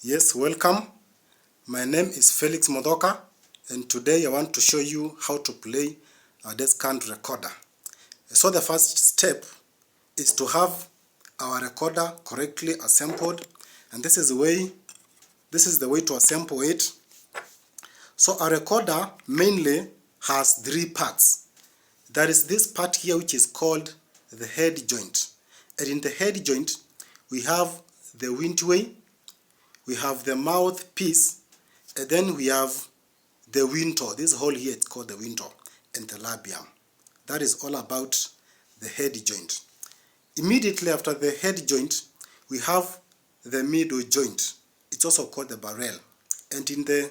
Yes, welcome. My name is Felix Modoka, and today I want to show you how to play a Descant recorder. So the first step is to have our recorder correctly assembled, and this is the way to assemble it. So a recorder mainly has three parts. There is this part here which is called the head joint, and in the head joint we have the windway, we have the mouthpiece, and then we have the window. This hole here is called the window, and the labium. That is all about the head joint. Immediately after the head joint, we have the middle joint. It's also called the barrel. And in the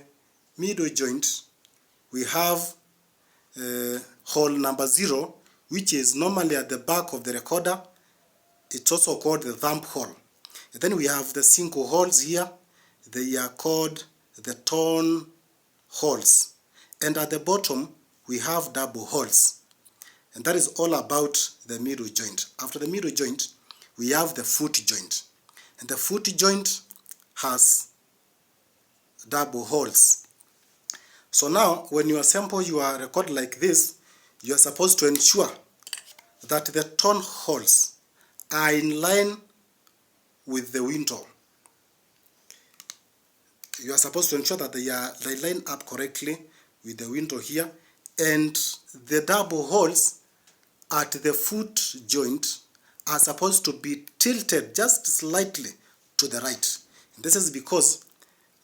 middle joint, we have hole number 0, which is normally at the back of the recorder. It's also called the thumb hole. And then we have the single holes here. They are called the tone holes. And at the bottom, we have double holes. And that is all about the middle joint. After the middle joint, we have the foot joint. And the foot joint has double holes. So now, when you assemble your recorder like this, you are supposed to ensure that the tone holes are in line with the window. You are supposed to ensure that they line up correctly with the window here, and the double holes at the foot joint are supposed to be tilted just slightly to the right. And this is because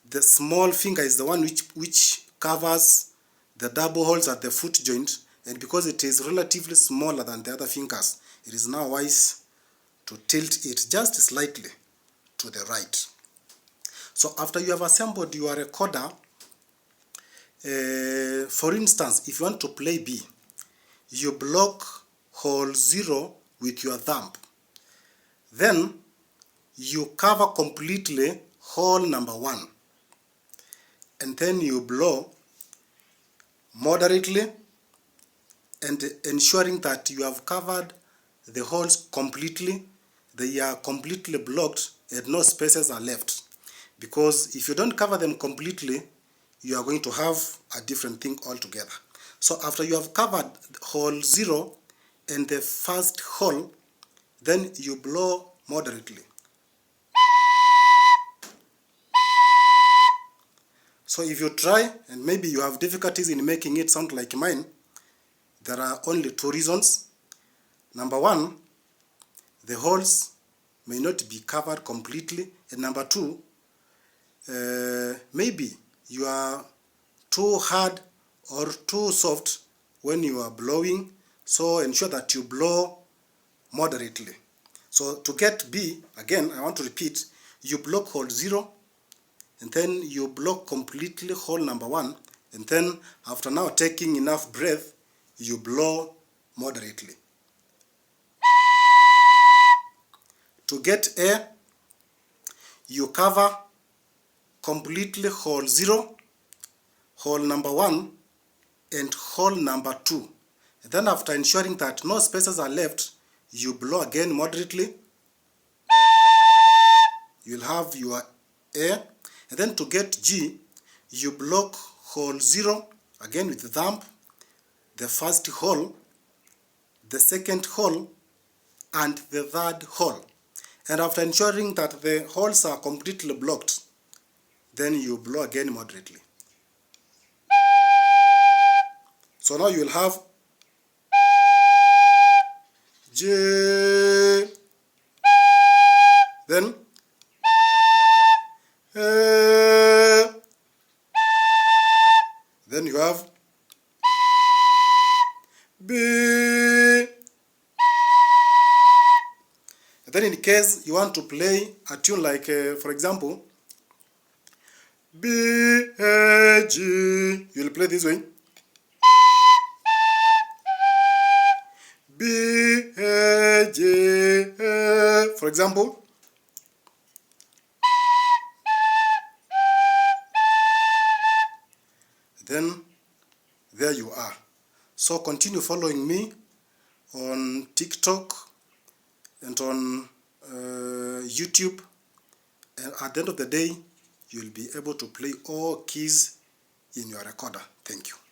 the small finger is the one which covers the double holes at the foot joint, and because it is relatively smaller than the other fingers, it is now wise to tilt it just slightly to the right. So after you have assembled your recorder, for instance, if you want to play B, you block hole 0 with your thumb. Then you cover completely hole number 1. And then you blow moderately, and ensuring that you have covered the holes completely. They are completely blocked and no spaces are left. Because if you don't cover them completely, you are going to have a different thing altogether. So after you have covered hole 0 and the first hole, then you blow moderately. So if you try, and maybe you have difficulties in making it sound like mine, there are only 2 reasons. Number 1, the holes may not be covered completely, and number 2, maybe you are too hard or too soft when you are blowing, so ensure that you blow moderately. So to get B, again, I want to repeat, you block hole 0, and then you block completely hole number 1, and then after now taking enough breath, you blow moderately. To get A, you cover completely hole 0, hole number 1, and hole number 2. And then after ensuring that no spaces are left, you blow again moderately. You'll have your A. And then to get G, you block hole 0, again with the thumb, the first hole, the second hole, and the third hole. And after ensuring that the holes are completely blocked, then you blow again moderately. So now you will have J, then A, then you have B. And then in case you want to play a tune like, for example, B, A, G, you'll play this way. B, A, G, A, for example. Then there you are. So continue following me on TikTok and on YouTube, and at the end of the day you'll be able to play all keys in your recorder. Thank you.